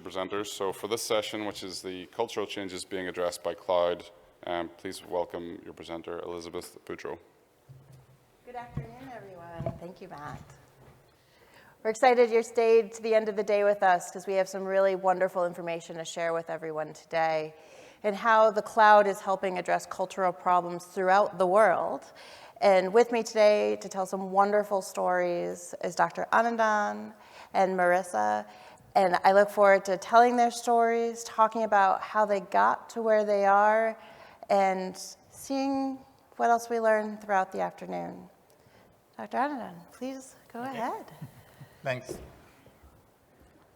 presenters. So for this session, which is the cultural changes being addressed by cloud, please welcome your presenter, Elizabeth Boudreau. Good afternoon, everyone. Thank you, Matt. We're excited you stayed to the end of the day with us because we have some really wonderful information to share with everyone today and how the cloud is helping address cultural problems throughout the world. And with me today to tell some wonderful stories is Dr. Anandan and Marissa. And I look forward to telling their stories, talking about how they got to where they are, and seeing what else we learn throughout the afternoon. Dr. Anandan, please go ahead. Thanks.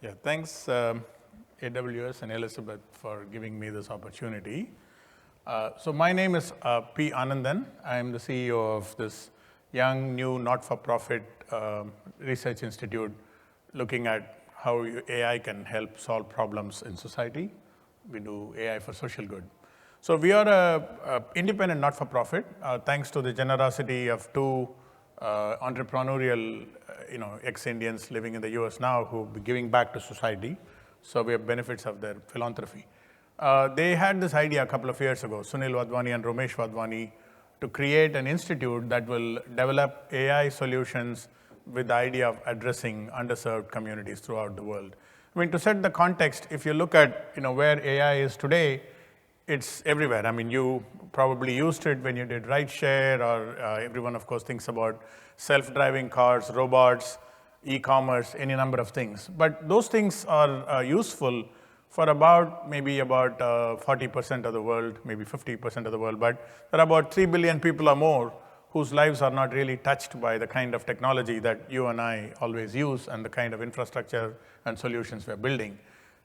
Yeah, thanks AWS and Elizabeth for giving me this opportunity. So my name is P. Anandan. I am the CEO of this young, new, not-for-profit research institute looking at how AI can help solve problems in society. We do AI for social good. So we are an independent not-for-profit, thanks to the generosity of two entrepreneurial ex-Indians living in the US now who will be giving back to society. So we have benefits of their philanthropy. They had this idea a couple of years ago, Sunil Wadhwani and Ramesh Wadhwani, to create an institute that will develop AI solutions with the idea of addressing underserved communities throughout the world. I mean, to set the context, if you look at where AI is today, it's everywhere. I mean, you probably used it when you did rideshare, or everyone, of course, thinks about self-driving cars, robots, e-commerce, any number of things. But those things are useful for maybe about 40% of the world, maybe 50% of the world. But there are about 3 billion people or more whose lives are not really touched by the kind of technology that you and I always use and the kind of infrastructure and solutions we're building.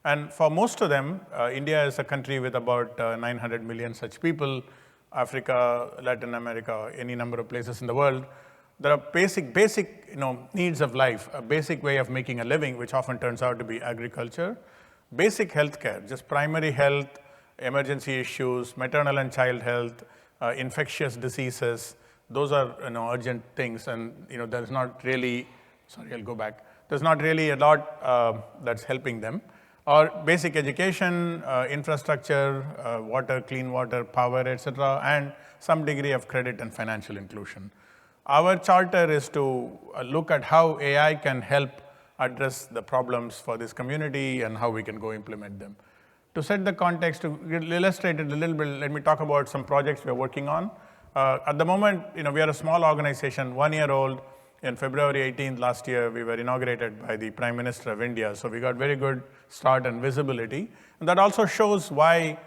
And for most of them, India is a country with about 900 million such people, Africa, Latin America, any number of places in the world. There are basic needs of life, a basic way of making a living, which often turns out to be agriculture, basic healthcare, just primary health, emergency issues, maternal and child health, infectious diseases. Those are urgent things, and there's not really, sorry, I'll go back. There's not really a lot that's helping them. Or basic education, infrastructure, water, clean water, power, etc., and some degree of credit and financial inclusion. Our charter is to look at how AI can help address the problems for this community and how we can go implement them. To set the context, to illustrate it a little bit, let me talk about some projects we're working on. At the moment, we are a small organization, 1 year old. In February 18th last year, we were inaugurated by the Prime Minister of India. So we got very good start and visibility. And that also shows why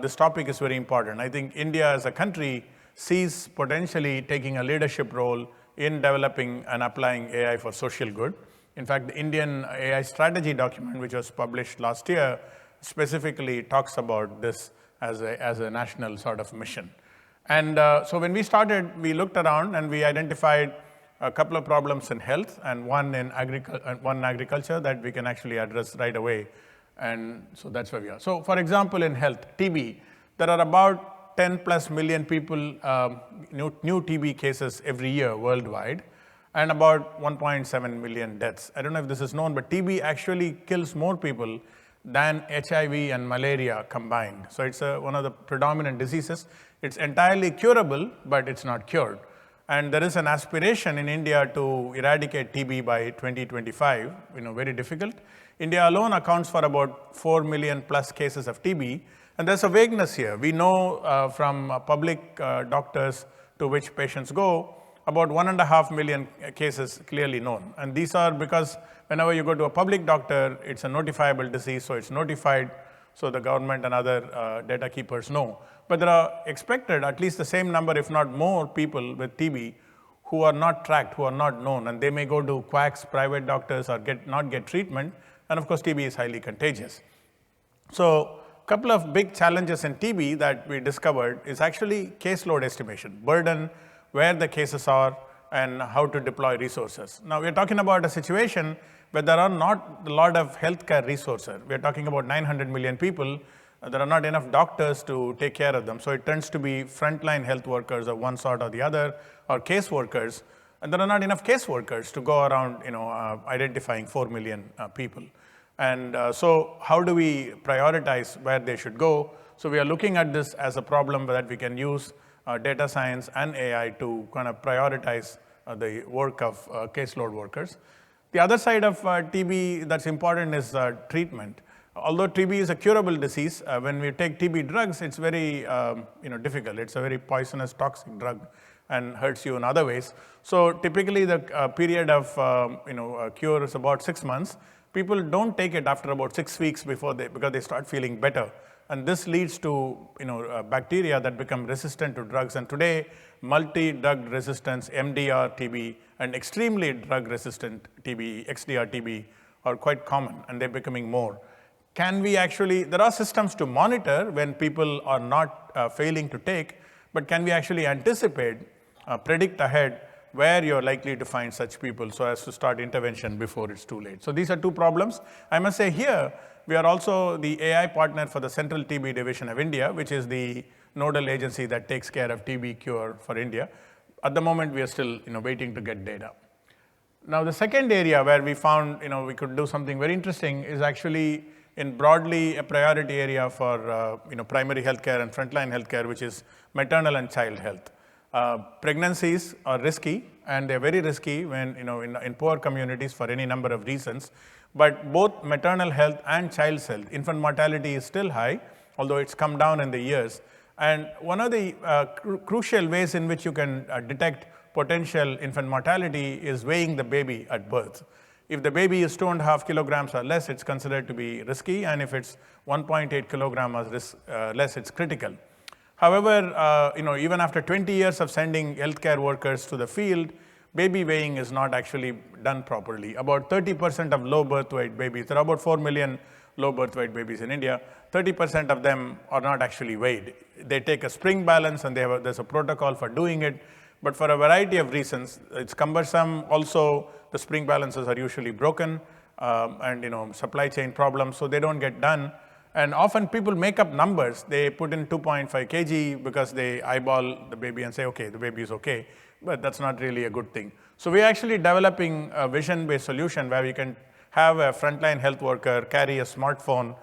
this topic is very important. I think India as a country sees potentially taking a leadership role in developing and applying AI for social good. In fact, the Indian AI strategy document, which was published last year, specifically talks about this as a national sort of mission. And so when we started, we looked around and we identified a couple of problems in health and one in agriculture that we can actually address right away. And so that's where we are. So for example, in health, TB, there are about 10 plus million people, new TB cases every year worldwide, and about 1.7 million deaths. I don't know if this is known, but TB actually kills more people than HIV and malaria combined. So it's one of the predominant diseases. It's entirely curable, but it's not cured. And there is an aspiration in India to eradicate TB by 2025, very difficult. India alone accounts for about 4 million plus cases of TB. And there's a vagueness here. We know from public doctors to which patients go, about 1.5 million cases clearly known. And these are because whenever you go to a public doctor, it's a notifiable disease, so it's notified, so the government and other data keepers know. But there are expected at least the same number, if not more, people with TB who are not tracked, who are not known, and they may go to quacks, private doctors, or not get treatment. And of course, TB is highly contagious. So a couple of big challenges in TB that we discovered is actually caseload estimation, burden, where the cases are, and how to deploy resources. Now, we're talking about a situation where there are not a lot of healthcare resources. We're talking about 900 million people. There are not enough doctors to take care of them. So it tends to be frontline health workers of one sort or the other, or case workers. And there are not enough case workers to go around identifying 4 million people. And so how do we prioritize where they should go? So we are looking at this as a problem that we can use data science and AI to kind of prioritize the work of caseload workers. The other side of TB that's important is treatment. Although TB is a curable disease, when we take TB drugs, it's very difficult. It's a very poisonous, toxic drug and hurts you in other ways. So typically the period of cure is about 6 months. People don't take it after about 6 weeks because they start feeling better. And this leads to bacteria that become resistant to drugs. And today, multi-drug resistance, MDR TB, and extremely drug-resistant TB, XDR TB, are quite common, and they're becoming more. Can we actually, there are systems to monitor when people are not failing to take, but can we actually anticipate, predict ahead where you're likely to find such people so as to start intervention before it's too late? So these are two problems. I must say here, we are also the AI partner for the Central TB Division of India, which is the nodal agency that takes care of TB cure for India. At the moment, we are still waiting to get data. Now, the second area where we found we could do something very interesting is actually in broadly a priority area for primary healthcare and frontline healthcare, which is maternal and child health. Pregnancies are risky, and they're very risky when in poor communities for any number of reasons. But both maternal health and child's health, infant mortality is still high, although it's come down in the years. And one of the crucial ways in which you can detect potential infant mortality is weighing the baby at birth. If the baby is 2.5 kilograms or less, it's considered to be risky, and if it's 1.8 kilograms or less, it's critical. However, even after 20 years of sending healthcare workers to the field, baby weighing is not actually done properly. About 30% of low birth weight babies, there are about 4 million low birth weight babies in India, 30% of them are not actually weighed. They take a spring balance, and there's a protocol for doing it. But for a variety of reasons, it's cumbersome. Also, the spring balances are usually broken, and supply chain problems, so they don't get done. And often people make up numbers. They put in 2.5 kg because they eyeball the baby and say, okay, the baby is okay. But that's not really a good thing. So we're actually developing a vision-based solution where we can have a frontline health worker carry a smartphone,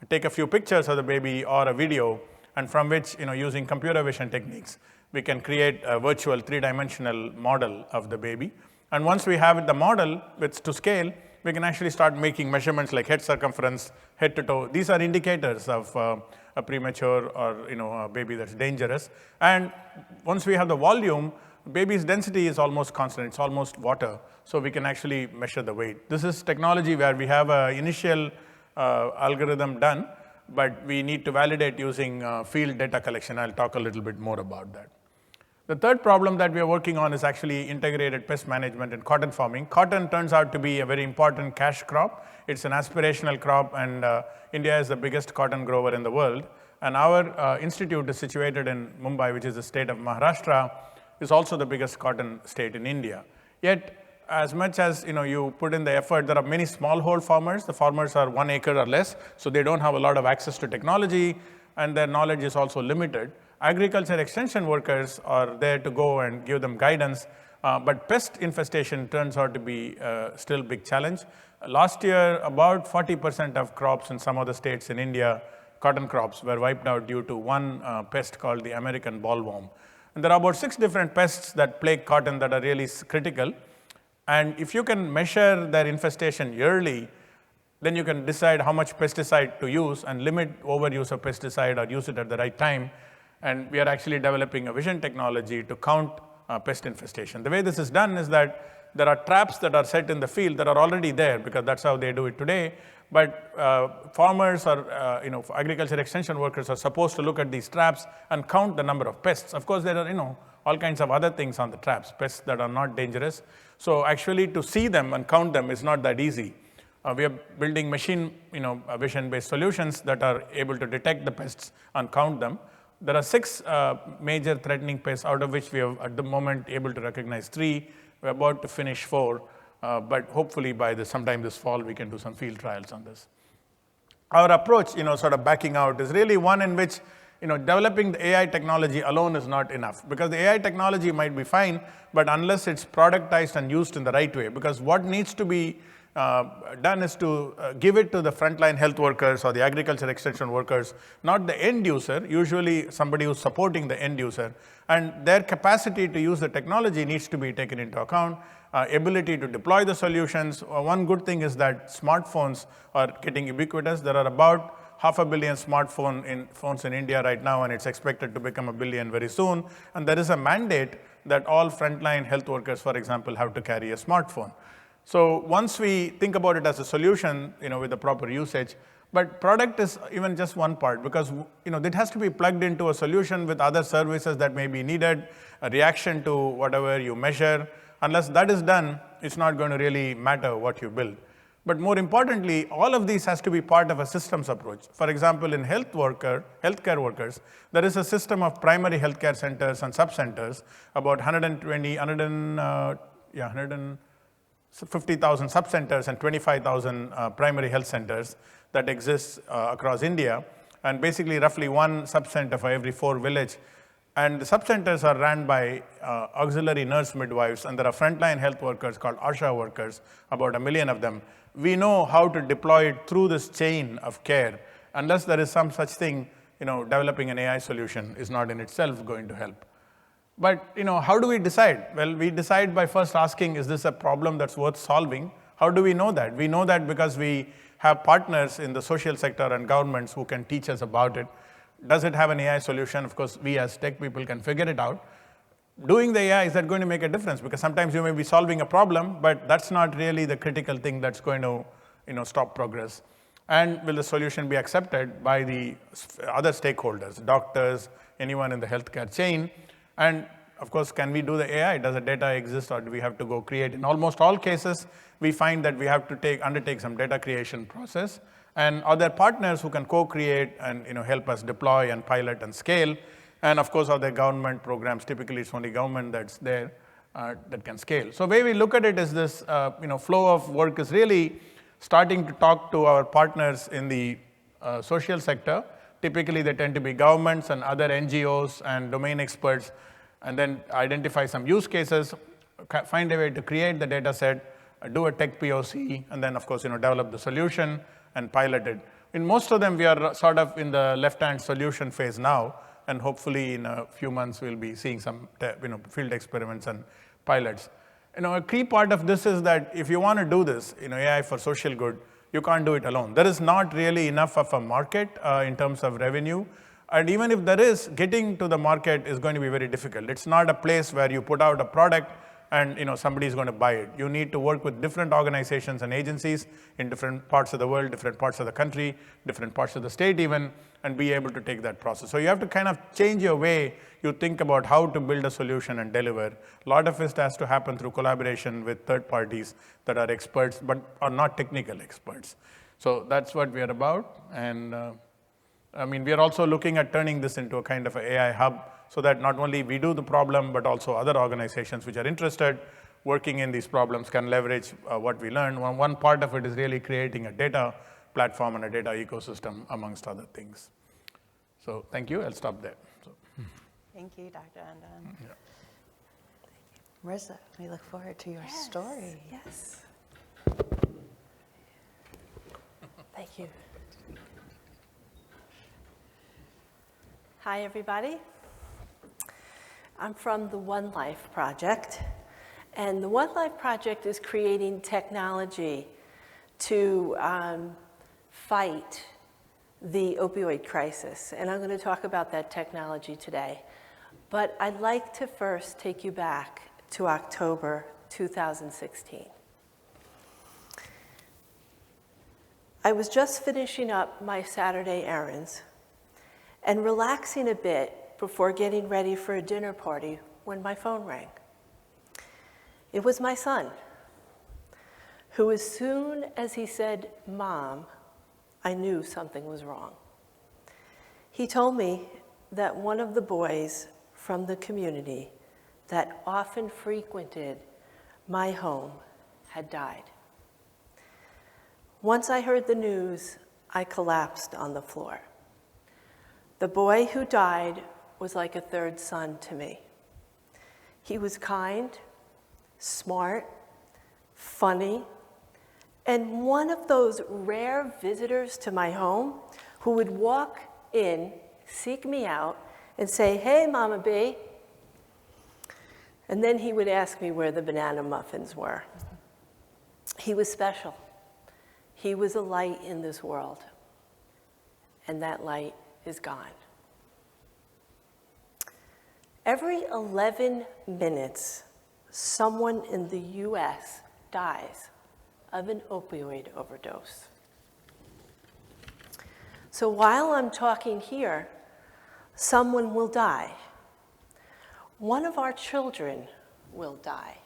take a few pictures of the baby or a video, and from which, using computer vision techniques, we can create a virtual 3-dimensional model of the baby. And once we have the model to scale, we can actually start making measurements like head circumference, head to toe. These are indicators of a premature or a baby that's dangerous. And once we have the volume, baby's density is almost constant. It's almost water. So we can actually measure the weight. This is technology where we have an initial algorithm done, but we need to validate using field data collection. I'll talk a little bit more about that. The third problem that we are working on is actually integrated pest management and cotton farming. Cotton turns out to be a very important cash crop. It's an aspirational crop, and India is the biggest cotton grower in the world. And our institute is situated in Mumbai, which is the state of Maharashtra, is also the biggest cotton state in India. Yet, as much as you put in the effort, there are many smallhold farmers. The farmers are 1 acre or less, so they don't have a lot of access to technology, and their knowledge is also limited. Agriculture extension workers are there to go and give them guidance, but pest infestation turns out to be still a big challenge. Last year, about 40% of crops in some of the states in India, cotton crops, were wiped out due to one pest called the American bollworm. And there are about 6 different pests that plague cotton that are really critical. And if you can measure their infestation yearly, then you can decide how much pesticide to use and limit overuse of pesticide or use it at the right time. And we are actually developing a vision technology to count pest infestation. The way this is done is that there are traps that are set in the field that are already there, because that's how they do it today. But farmers or agriculture extension workers are supposed to look at these traps and count the number of pests. Of course, there are all kinds of other things on the traps, pests that are not dangerous. So actually to see them and count them is not that easy. We are building machine vision-based solutions that are able to detect the pests and count them. There are 6 major threatening pests, out of which we are at the moment able to recognize 3. We're about to finish 4, but hopefully by sometime this fall, we can do some field trials on this. Our approach, sort of backing out, is really one in which developing the AI technology alone is not enough, because the AI technology might be fine, but unless it's productized and used in the right way, because what needs to be done is to give it to the frontline health workers or the agriculture extension workers, not the end user, usually somebody who's supporting the end user. And their capacity to use the technology needs to be taken into account, ability to deploy the solutions. One good thing is that smartphones are getting ubiquitous. There are about 500 million phones in India right now, and it's expected to become 1 billion very soon. And there is a mandate that all frontline health workers, for example, have to carry a smartphone. So once we think about it as a solution, with the proper usage, but product is even just one part, because it has to be plugged into a solution with other services that may be needed, a reaction to whatever you measure. Unless that is done, it's not going to really matter what you build. But more importantly, all of these has to be part of a systems approach. For example, in healthcare workers, there is a system of primary healthcare centers and sub-centers, about 150,000 sub-centers and 25,000 primary health centers that exist across India, and basically roughly one sub-center for every 4 villages. And the sub-centers are run by auxiliary nurse midwives, and there are frontline health workers called ASHA workers, about 1 million of them. We know how to deploy it through this chain of care. Unless there is some such thing, developing an AI solution is not in itself going to help. But how do we decide? Well, we decide by first asking, is this a problem that's worth solving? How do we know that? We know that because we have partners in the social sector and governments who can teach us about it. Does it have an AI solution? Of course, we as tech people can figure it out. Doing the AI, is that going to make a difference? Because sometimes you may be solving a problem, but that's not really the critical thing that's going to stop progress. And will the solution be accepted by the other stakeholders, doctors, anyone in the healthcare chain? And of course, can we do the AI? Does the data exist, or do we have to go create? In almost all cases, we find that we have to undertake some data creation process. And other partners who can co-create and help us deploy and pilot and scale. And of course, other government programs. Typically, it's only government that's there that can scale. So the way we look at it is this flow of work is really starting to talk to our partners in the social sector. Typically, they tend to be governments and other NGOs and domain experts, and then identify some use cases, find a way to create the data set, do a tech POC, and then, of course, develop the solution and pilot it. In most of them, we are sort of in the left-hand solution phase now, and hopefully in a few months, we'll be seeing some field experiments and pilots. A key part of this is that if you want to do this, AI for social good, you can't do it alone. There is not really enough of a market in terms of revenue. And even if there is, getting to the market is going to be very difficult. It's not a place where you put out a product and somebody is going to buy it. You need to work with different organizations and agencies in different parts of the world, different parts of the country, different parts of the state even, and be able to take that process. So you have to kind of change your way you think about how to build a solution and deliver. A lot of it has to happen through collaboration with third parties that are experts but are not technical experts. So that's what we are about. And we are also looking at turning this into a kind of an AI hub, so that not only we do the problem, but also other organizations which are interested working in these problems can leverage what we learn. One part of it is really creating a data platform and a data ecosystem, amongst other things. So thank you. I'll stop there. Thank you, Dr. Andan. Yeah. Marissa, we look forward to your story. Yes. Thank you. Hi, everybody. I'm from the One Life Project, and the One Life Project is creating technology to fight the opioid crisis, and I'm going to talk about that technology today. But I'd like to first take you back to October 2016. I was just finishing up my Saturday errands and relaxing a bit before getting ready for a dinner party when my phone rang. It was my son, who as soon as he said, "Mom," I knew something was wrong. He told me that one of the boys from the community that often frequented my home had died. Once I heard the news, I collapsed on the floor. The boy who died was like a third son to me. He was kind, smart, funny, And one of those rare visitors to my home who would walk in, seek me out, and say, "Hey, Mama B." And then he would ask me where the banana muffins were. He was special. He was a light in this world. And that light is gone. Every 11 minutes, someone in the US dies of an opioid overdose. So while I'm talking here, someone will die. One of our children will die.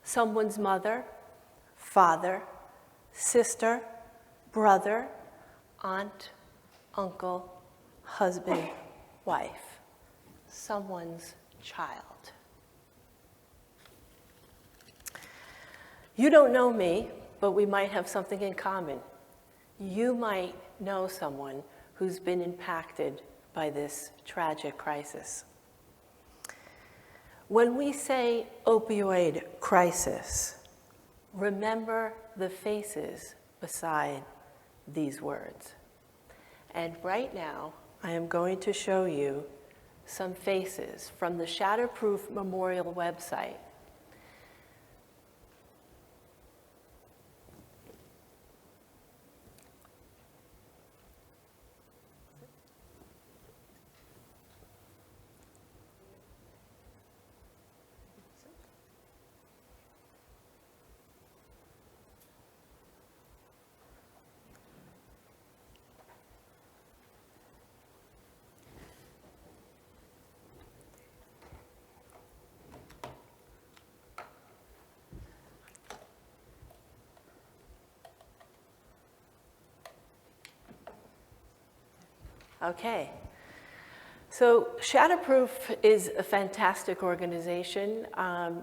Someone's mother, father, sister, brother, aunt, uncle, husband, wife. Someone's child. You don't know me, but we might have something in common. You might know someone who's been impacted by this tragic crisis. When we say opioid crisis, remember the faces beside these words. And right now, I am going to show you some faces from the Shatterproof Memorial website. Okay, so Shatterproof is a fantastic organization.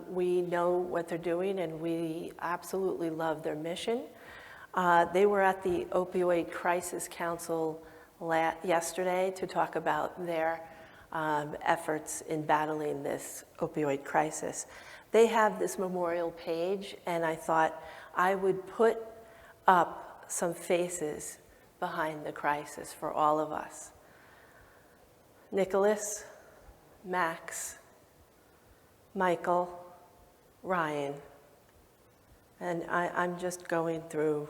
We know what they're doing and we absolutely love their mission. They were at the Opioid Crisis Council yesterday to talk about their efforts in battling this opioid crisis. They have this memorial page and I thought I would put up some faces behind the crisis for all of us. Nicholas, Max, Michael, Ryan, and I'm just going through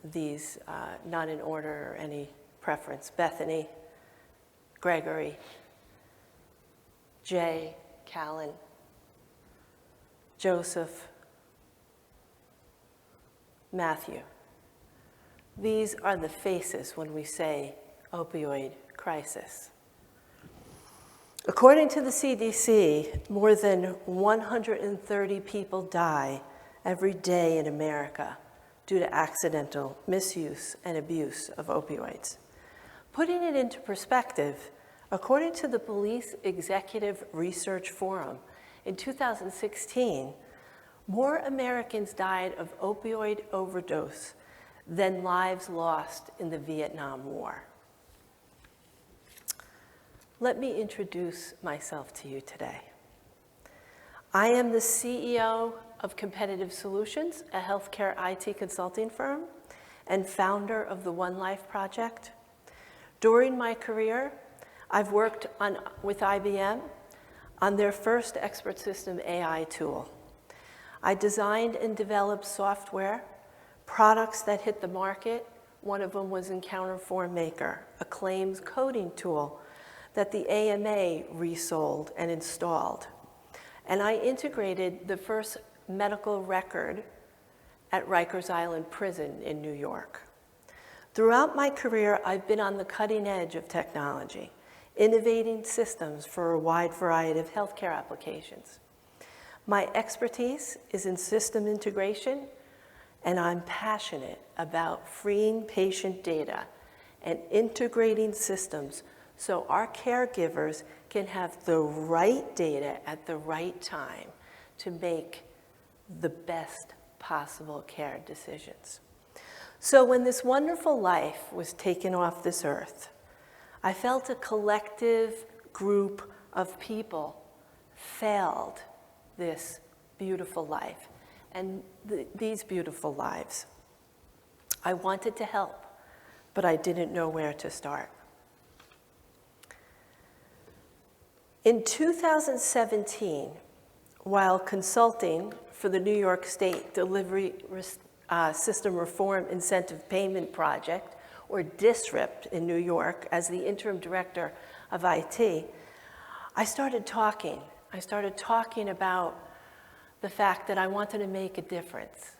these, not in order or any preference. Bethany, Gregory, Jay, Callan, Joseph, Matthew. These are the faces when we say opioid crisis. According to the CDC, more than 130 people die every day in America due to accidental misuse and abuse of opioids. Putting it into perspective, according to the Police Executive Research Forum, in 2016, more Americans died of opioid overdose than lives lost in the Vietnam War. Let me introduce myself to you today. I am the CEO of Competitive Solutions, a healthcare IT consulting firm, and founder of the One Life Project. During my career, I've worked with IBM on their first expert system AI tool. I designed and developed software, products that hit the market. One of them was Encounter Form Maker, a claims coding tool that the AMA resold and installed. And I integrated the first medical record at Rikers Island Prison in New York. Throughout my career, I've been on the cutting edge of technology, innovating systems for a wide variety of healthcare applications. My expertise is in system integration, and I'm passionate about freeing patient data and integrating systems so our caregivers can have the right data at the right time to make the best possible care decisions. So when this wonderful life was taken off this earth, I felt a collective group of people failed this beautiful life. and these beautiful lives. I wanted to help, but I didn't know where to start. In 2017, while consulting for the New York State Delivery System Reform Incentive Payment Project, or DSRIP in New York, as the interim director of IT, I started talking. I started talking about the fact that I wanted to make a difference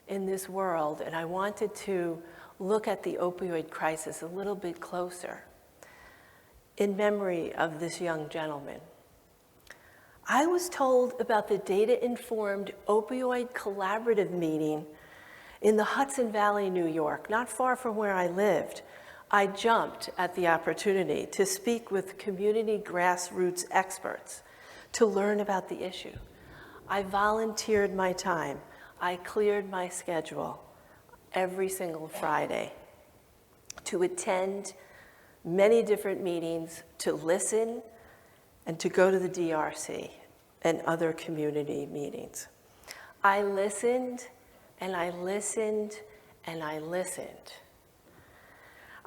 in this world, and I wanted to look at the opioid crisis a little bit closer in memory of this young gentleman. I was told about the data-informed opioid collaborative meeting in the Hudson Valley, New York, not far from where I lived. I jumped at the opportunity to speak with community grassroots experts to learn about the issue. I volunteered my time. I cleared my schedule every single Friday to attend many different meetings, to listen, and to go to the DRC and other community meetings. I listened, and I listened, and I listened.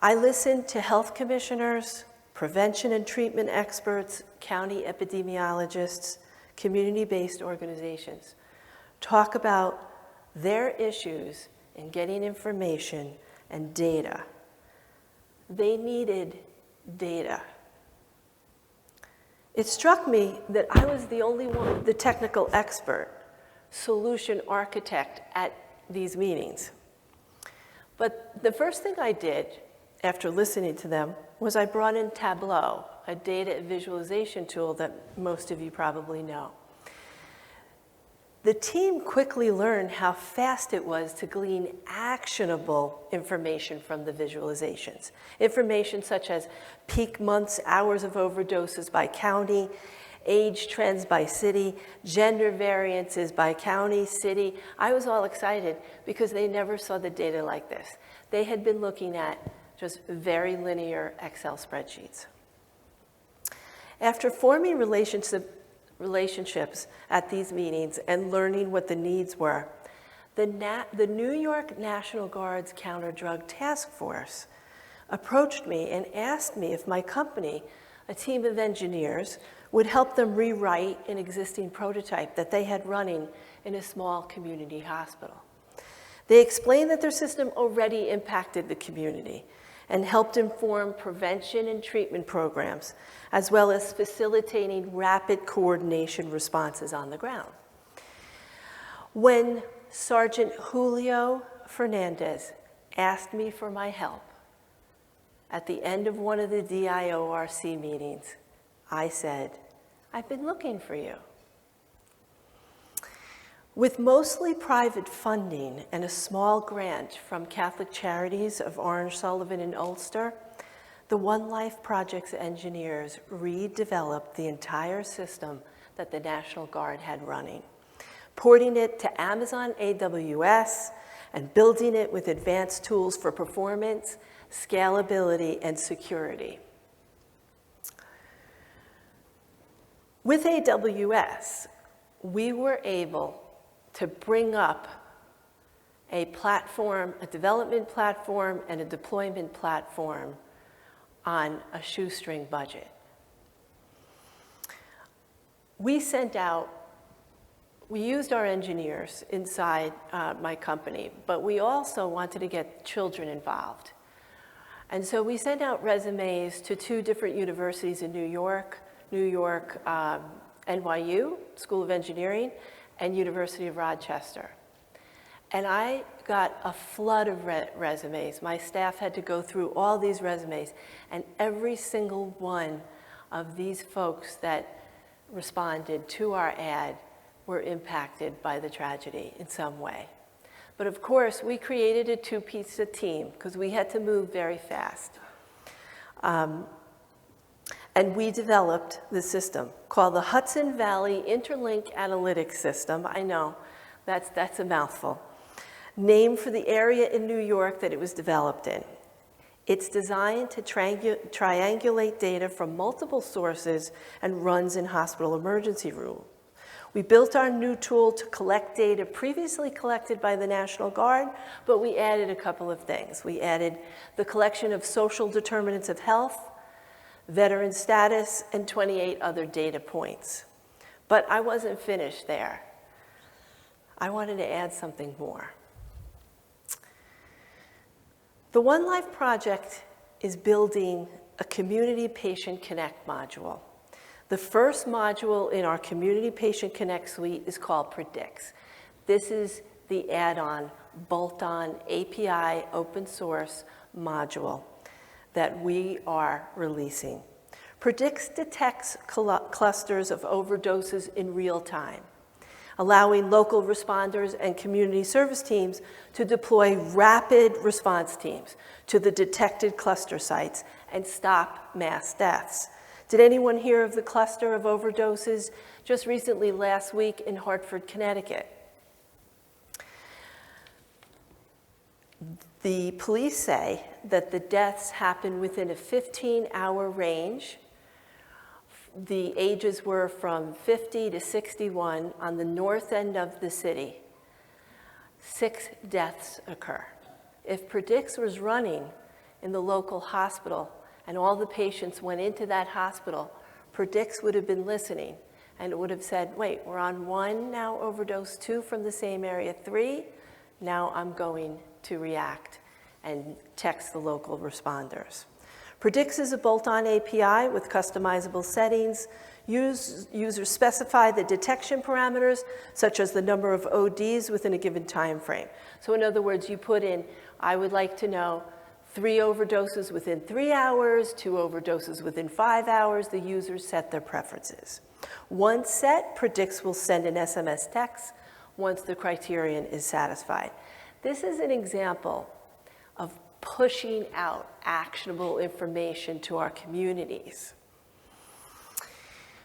I listened to health commissioners, prevention and treatment experts, county epidemiologists, community-based organizations talk about their issues in getting information and data. They needed data. It struck me that I was the only one, the technical expert, solution architect at these meetings. But the first thing I did after listening to them was I brought in Tableau, a data visualization tool that most of you probably know. The team quickly learned how fast it was to glean actionable information from the visualizations. Information such as peak months, hours of overdoses by county, age trends by city, gender variances by county, city. I was all excited because they never saw the data like this. They had been looking at just very linear Excel spreadsheets. After forming relationships at these meetings and learning what the needs were, the New York National Guard's Counter-Drug Task Force approached me and asked me if my company, a team of engineers, would help them rewrite an existing prototype that they had running in a small community hospital. They explained that their system already impacted the community and helped inform prevention and treatment programs, as well as facilitating rapid coordination responses on the ground. When Sergeant Julio Fernandez asked me for my help at the end of one of the DIORC meetings, I said, "I've been looking for you." With mostly private funding and a small grant from Catholic Charities of Orange, Sullivan, and Ulster, the One Life Project's engineers redeveloped the entire system that the National Guard had running, porting it to Amazon AWS and building it with advanced tools for performance, scalability, and security. With AWS, we were able to bring up a platform, a development platform, and a deployment platform on a shoestring budget. We used our engineers inside my company, but we also wanted to get children involved. And so we sent out resumes to 2 different universities in New York, NYU, School of Engineering, and University of Rochester. And I got a flood of resumes. My staff had to go through all these resumes, and every single one of these folks that responded to our ad were impacted by the tragedy in some way. But of course, we created a 2-piece team because we had to move very fast. And we developed the system called the Hudson Valley Interlink Analytics System. I know, that's a mouthful. Named for the area in New York that it was developed in. It's designed to triangulate data from multiple sources and runs in hospital emergency room. We built our new tool to collect data previously collected by the National Guard, but we added a couple of things. We added the collection of social determinants of health, veteran status, and 28 other data points. But I wasn't finished there. I wanted to add something more. The One Life Project is building a Community Patient Connect module. The first module in our Community Patient Connect suite is called Predicts. This is the add-on, bolt-on API open source module that we are releasing. Predicts detects clusters of overdoses in real time, allowing local responders and community service teams to deploy rapid response teams to the detected cluster sites and stop mass deaths. Did anyone hear of the cluster of overdoses just recently last week in Hartford, Connecticut? The police say that the deaths happened within a 15-hour range. The ages were from 50 to 61 on the north end of the city. 6 deaths occur. If Predicts was running in the local hospital and all the patients went into that hospital, Predicts would have been listening and it would have said, wait, we're on 1 now, overdose 2 from the same area, 3, now I'm going to react and text the local responders. Predicts is a bolt-on API with customizable settings. Users specify the detection parameters, such as the number of ODs within a given time frame. So in other words, you put in, I would like to know 3 overdoses within 3 hours, 2 overdoses within 5 hours. The users set their preferences. Once set, Predicts will send an SMS text once the criterion is satisfied. This is an example of pushing out actionable information to our communities.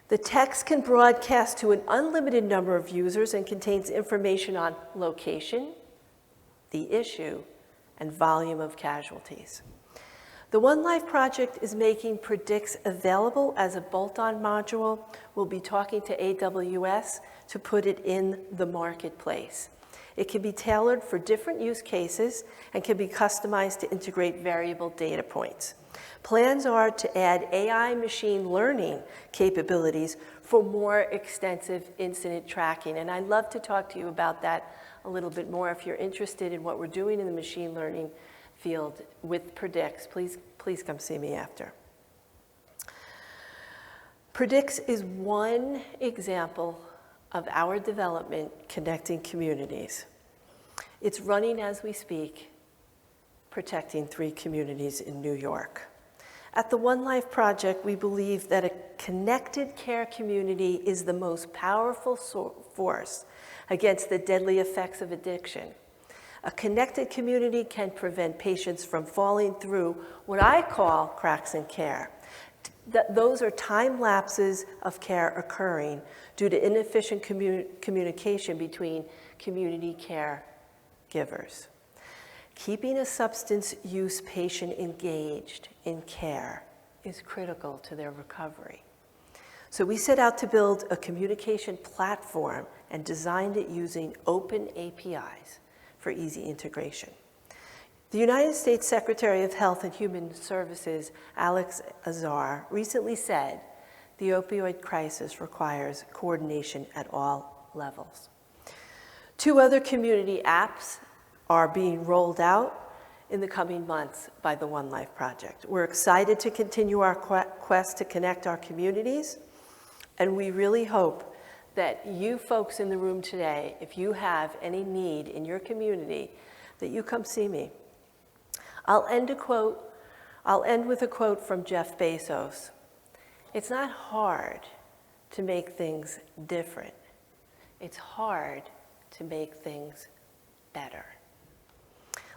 The text can broadcast to an unlimited number of users and contains information on location, the issue, and volume of casualties. The One Life Project is making Predicts available as a bolt-on module. We'll be talking to AWS to put it in the marketplace. It can be tailored for different use cases and can be customized to integrate variable data points. Plans are to add AI machine learning capabilities for more extensive incident tracking. And I'd love to talk to you about that a little bit more. If you're interested in what we're doing in the machine learning field with Predicts, please come see me after. Predicts is one example of our development connecting communities. It's running as we speak, protecting 3 communities in New York. At the One Life Project, we believe that a connected care community is the most powerful force against the deadly effects of addiction. A connected community can prevent patients from falling through what I call cracks in care. Those are time lapses of care occurring due to inefficient communication between community care givers. Keeping a substance use patient engaged in care is critical to their recovery. So we set out to build a communication platform and designed it using open APIs for easy integration. The United States Secretary of Health and Human Services, Alex Azar, recently said the opioid crisis requires coordination at all levels. 2 other community apps are being rolled out in the coming months by the One Life Project. We're excited to continue our quest to connect our communities, and we really hope that you folks in the room today, if you have any need in your community, that you come see me. I'll end with a quote from Jeff Bezos. It's not hard to make things different. It's hard to make things better.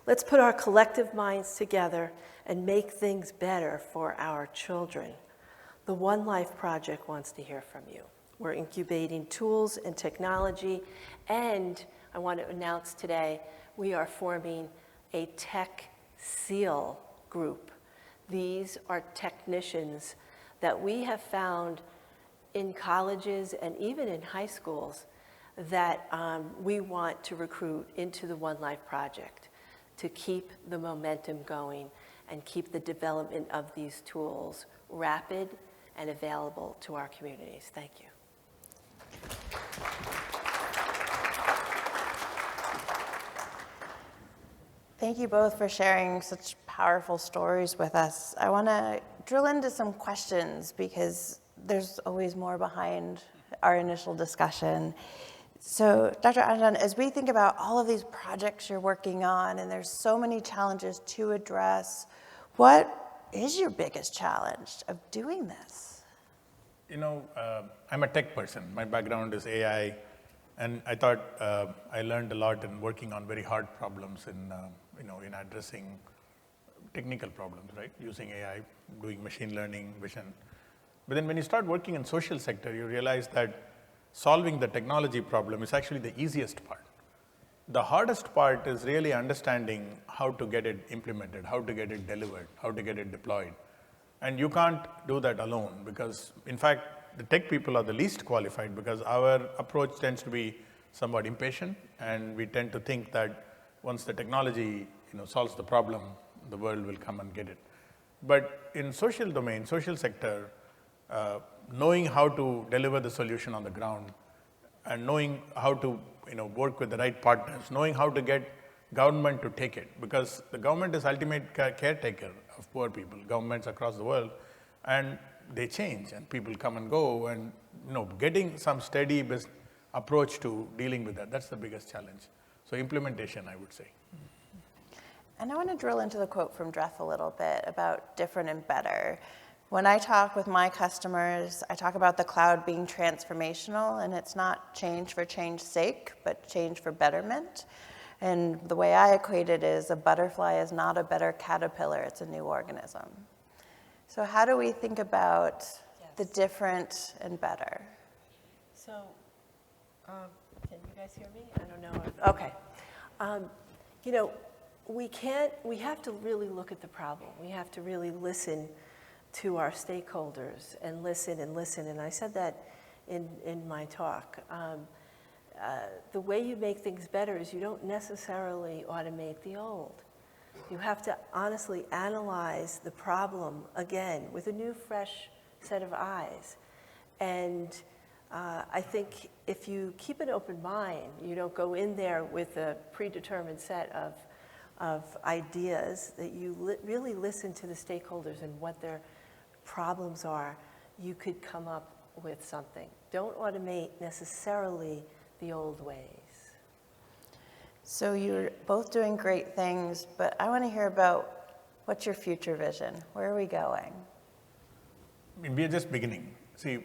Let's put our collective minds together and make things better for our children. The One Life Project wants to hear from you. We're incubating tools and technology, and I want to announce today, we are forming a Tech SEAL group. These are technicians that we have found in colleges and even in high schools that we want to recruit into the One Life Project to keep the momentum going and keep the development of these tools rapid and available to our communities. Thank you. Thank you both for sharing such powerful stories with us. I want to drill into some questions because there's always more behind our initial discussion. So, Dr. Anand, as we think about all of these projects you're working on, and there's so many challenges to address, what is your biggest challenge of doing this? You know, I'm a tech person. My background is AI, and I thought I learned a lot in working on very hard problems in addressing technical problems, right? Using AI, doing machine learning, vision. But then when you start working in social sector, you realize that solving the technology problem is actually the easiest part. The hardest part is really understanding how to get it implemented, how to get it delivered, how to get it deployed. And you can't do that alone because, in fact, the tech people are the least qualified because our approach tends to be somewhat impatient, and we tend to think that once the technology solves the problem, the world will come and get it. But in social domain, social sector, knowing how to deliver the solution on the ground and knowing how to work with the right partners, knowing how to get government to take it, because the government is ultimate caretaker of poor people, governments across the world, and they change and people come and go, and getting some steady approach to dealing with that, that's the biggest challenge. So implementation, I would say. And I want to drill into the quote from Jeff a little bit about different and better. When I talk with my customers, I talk about the cloud being transformational, and it's not change for change's sake, but change for betterment. And the way I equate it is a butterfly is not a better caterpillar, it's a new organism. So how do we think about the different and better? So, can you guys hear me? I don't know. Okay. We have to really look at the problem. We have to really listen to our stakeholders and listen and listen. And I said that in my talk. The way you make things better is you don't necessarily automate the old. You have to honestly analyze the problem again with a new, fresh set of eyes. And I think if you keep an open mind, you don't go in there with a predetermined set of ideas, that you really listen to the stakeholders and what their problems are, you could come up with something. Don't automate necessarily the old ways. So you're both doing great things, but I want to hear about what's your future vision? Where are we going? I mean, we are just beginning. See,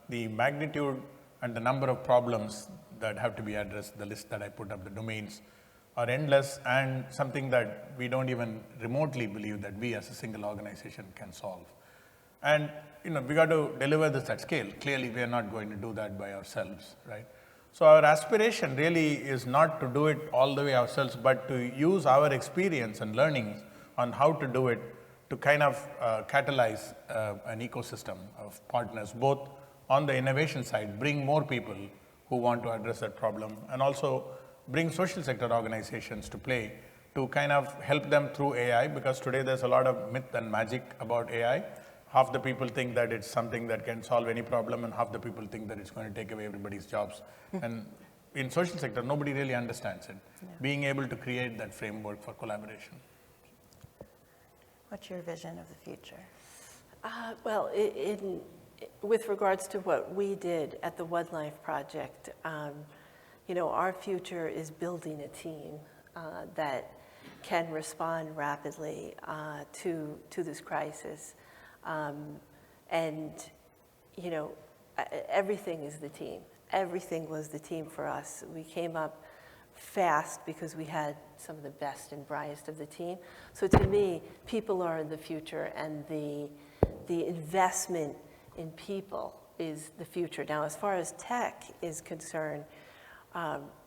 the magnitude and the number of problems that have to be addressed, the list that I put up, the domains, are endless and something that we don't even remotely believe that we as a single organization can solve. And we got to deliver this at scale. Clearly, we are not going to do that by ourselves, right? So our aspiration really is not to do it all the way ourselves, but to use our experience and learnings on how to do it to kind of catalyze an ecosystem of partners, both on the innovation side, bring more people who want to address that problem, and also bring social sector organizations to play to kind of help them through AI, because today there's a lot of myth and magic about AI. Half the people think that it's something that can solve any problem, and half the people think that it's going to take away everybody's jobs. And in social sector, nobody really understands it. Yeah. Being able to create that framework for collaboration. What's your vision of the future? Well, with regards to what we did at the One Life Project, our future is building a team that can respond rapidly to this crisis. Everything is the team. Everything was the team for us. We came up fast because we had some of the best and brightest of the team. So to me, people are in the future, and the investment in people is the future. Now, as far as tech is concerned,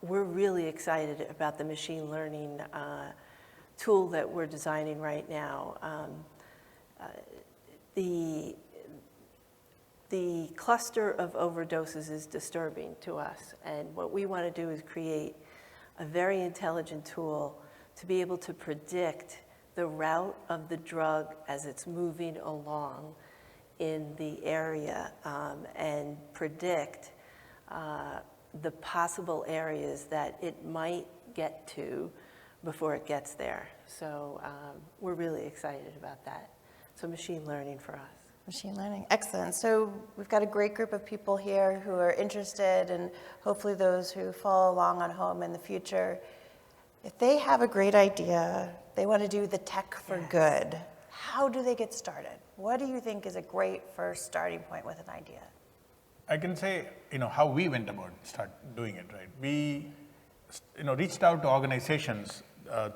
we're really excited about the machine learning tool that we're designing right now. the cluster of overdoses is disturbing to us. And what we want to do is create a very intelligent tool to be able to predict the route of the drug as it's moving along in the area, and predict the possible areas that it might get to before it gets there. So we're really excited about that. So machine learning for us. Machine learning, excellent. So we've got a great group of people here who are interested, and hopefully those who follow along on home in the future. If they have a great idea, they want to do the tech for good, how do they get started? What do you think is a great first starting point with an idea? I can say, how we went about start doing it, right? We, reached out to organizations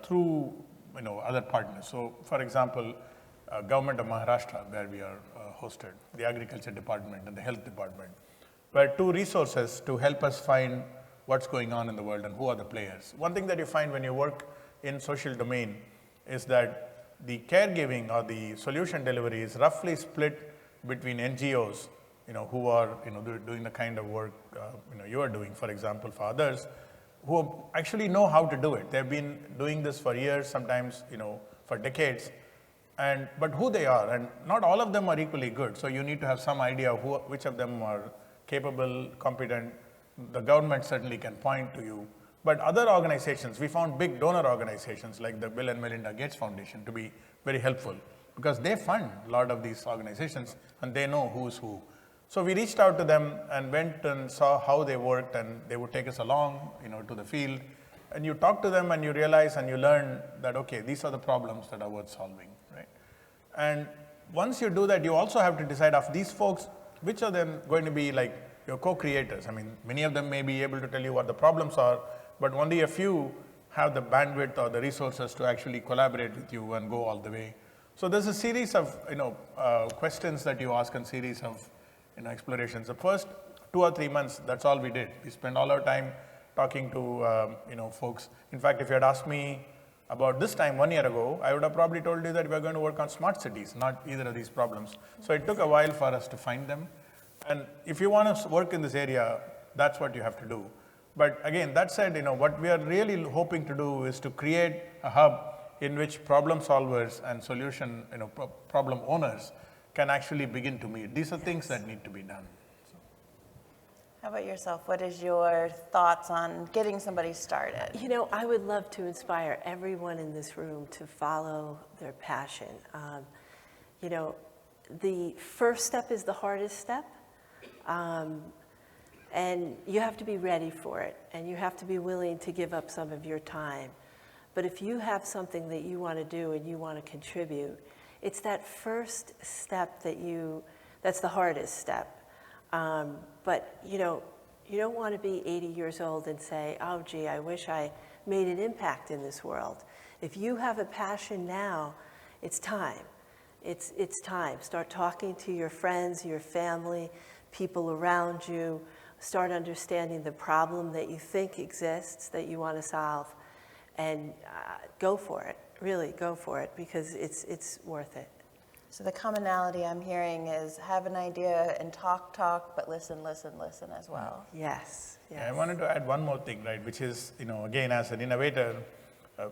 through, other partners. So, for example, Government of Maharashtra, where we are hosted, the Agriculture Department and the Health Department, were two resources to help us find what's going on in the world and who are the players. One thing that you find when you work in social domain is that the caregiving or the solution delivery is roughly split between NGOs, who are, doing the kind of work, you are doing, for example, for others, who actually know how to do it. They've been doing this for years, sometimes, for decades, but who they are, and not all of them are equally good. So you need to have some idea of which of them are capable, competent. The government certainly can point to you. But other organizations, we found big donor organizations like the Bill and Melinda Gates Foundation to be very helpful because they fund a lot of these organizations and they know who's who. So we reached out to them and went and saw how they worked, and they would take us along, to the field. And you talk to them and you realize and you learn that, okay, these are the problems that are worth solving, right? And once you do that, you also have to decide of these folks, which are them going to be like your co-creators. I mean, many of them may be able to tell you what the problems are, but only a few have the bandwidth or the resources to actually collaborate with you and go all the way. So there's a series of questions that you ask and series of explorations. The first 2 or 3 months, that's all we did. We spent all our time talking to folks. In fact, if you had asked me about this time 1 year ago, I would have probably told you that we're going to work on smart cities, not either of these problems. So it took a while for us to find them. And if you want to work in this area, that's what you have to do. But again, that said, what we are really hoping to do is to create a hub in which problem solvers and solution, problem owners can actually begin to meet. These are things that need to be done. So. How about yourself? What is your thoughts on getting somebody started? I would love to inspire everyone in this room to follow their passion. The first step is the hardest step. And you have to be ready for it, and you have to be willing to give up some of your time. But if you have something that you want to do and you want to contribute, it's that first step that's the hardest step. But you don't want to be 80 years old and say, oh gee, I wish I made an impact in this world. If you have a passion now, it's time. It's time. Start talking to your friends, your family, people around you. Start understanding the problem that you think exists, that you want to solve, and go for it. Really go for it, because it's worth it. So the commonality I'm hearing is have an idea and talk, but listen as well. Yes. Yeah, I wanted to add one more thing, right, which is, again, as an innovator,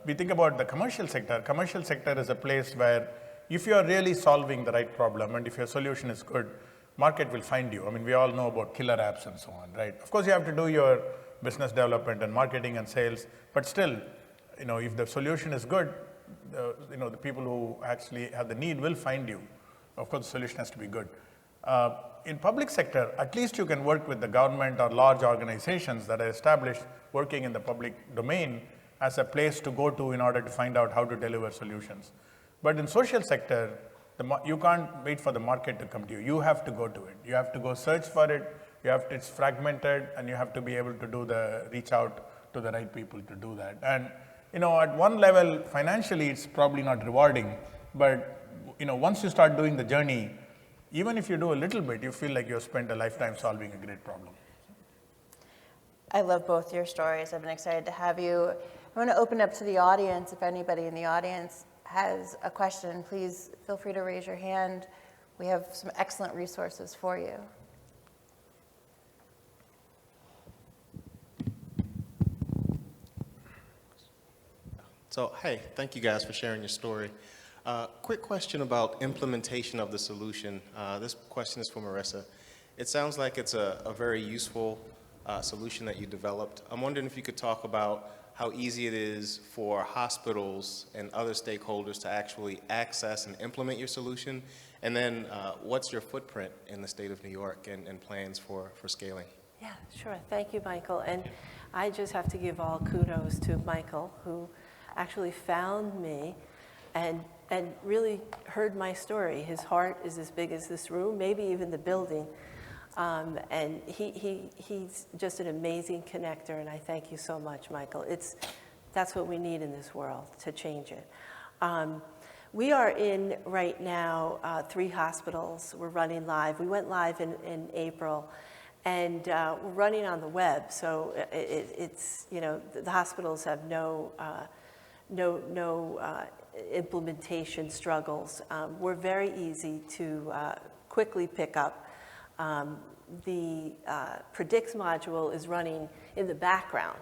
we think about the commercial sector. Commercial sector is a place where if you are really solving the right problem and if your solution is good, market will find you. I mean, we all know about killer apps and so on, right? Of course, you have to do your business development and marketing and sales, but still, if the solution is good, the people who actually have the need will find you. Of course, the solution has to be good. In public sector, at least you can work with the government or large organizations that are established working in the public domain as a place to go to in order to find out how to deliver solutions. But in social sector, you can't wait for the market to come to you. You have to go to it. You have to go search for it. It's fragmented, and you have to be able to reach out to the right people to do that. And at one level, financially, it's probably not rewarding. But once you start doing the journey, even if you do a little bit, you feel like you've spent a lifetime solving a great problem. I love both your stories. I've been excited to have you. I want to open up to the audience. If anybody in the audience has a question, please feel free to raise your hand. we have some excellent resources for you. So, hey, thank you guys for sharing your story. Quick question about implementation of the solution. This question is for Marissa. It sounds like it's a very useful solution that you developed. I'm wondering if you could talk about how easy it is for hospitals and other stakeholders to actually access and implement your solution, and then what's your footprint in the state of New York and plans for scaling? Yeah, sure. Thank you, Michael. And I just have to give all kudos to Michael, who actually found me and really heard my story. His heart is as big as this room, maybe even the building. And he's just an amazing connector, and I thank you so much, Michael. That's what we need in this world, to change it. We are in, right now, 3 hospitals. We're running live. We went live in April, and we're running on the web, so it's, you know, the hospitals have no implementation struggles. We're very easy to quickly pick up. The Predicts module is running in the background,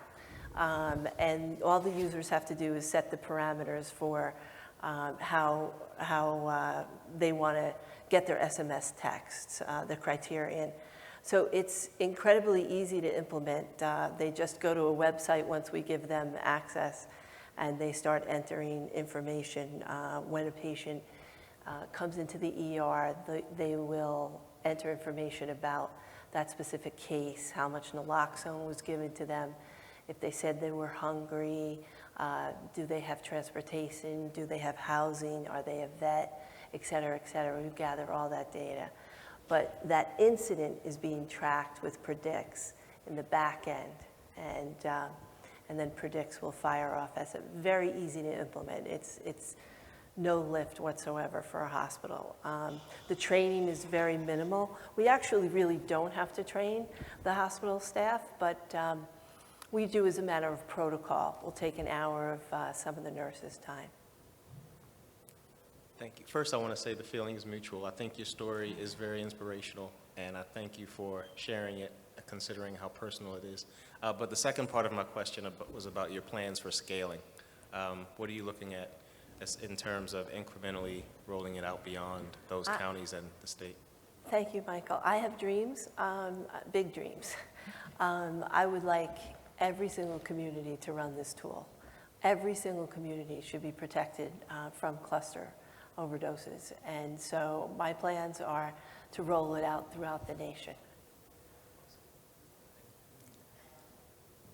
and all the users have to do is set the parameters for how they want to get their SMS texts, the criterion. So it's incredibly easy to implement. They just go to a website once we give them access, and they start entering information. When a patient comes into the ER, they will enter information about that specific case, how much naloxone was given to them, if they said they were hungry, do they have transportation, do they have housing, are they a vet, et cetera, et cetera. We gather all that data. But that incident is being tracked with Predicts in the back end, and then Predicts will fire off as a very easy to implement. It's no lift whatsoever for a hospital. The training is very minimal. We actually really don't have to train the hospital staff, but we do as a matter of protocol. We'll take an hour of some of the nurses' time. Thank you. First, I want to say the feeling is mutual. I think your story is very inspirational, and I thank you for sharing it, considering how personal it is. But the second part of my question was about your plans for scaling. What are you looking at in terms of incrementally rolling it out beyond those counties and the state? Thank you, Michael. I have dreams, big dreams. I would like every single community to run this tool. Every single community should be protected from cluster overdoses. And so my plans are to roll it out throughout the nation.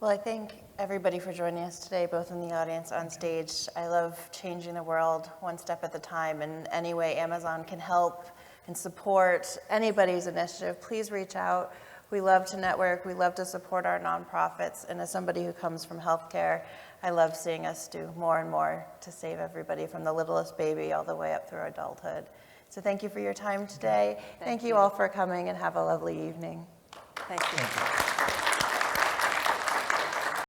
Well, I thank everybody for joining us today, both in the audience, on stage. I love changing the world one step at a time, and any way Amazon can help and support anybody's initiative, please reach out. We love to network, we love to support our nonprofits, and as somebody who comes from healthcare, I love seeing us do more and more to save everybody from the littlest baby all the way up through adulthood. So thank you for your time today. Thank you all for coming, and have a lovely evening. Thank you.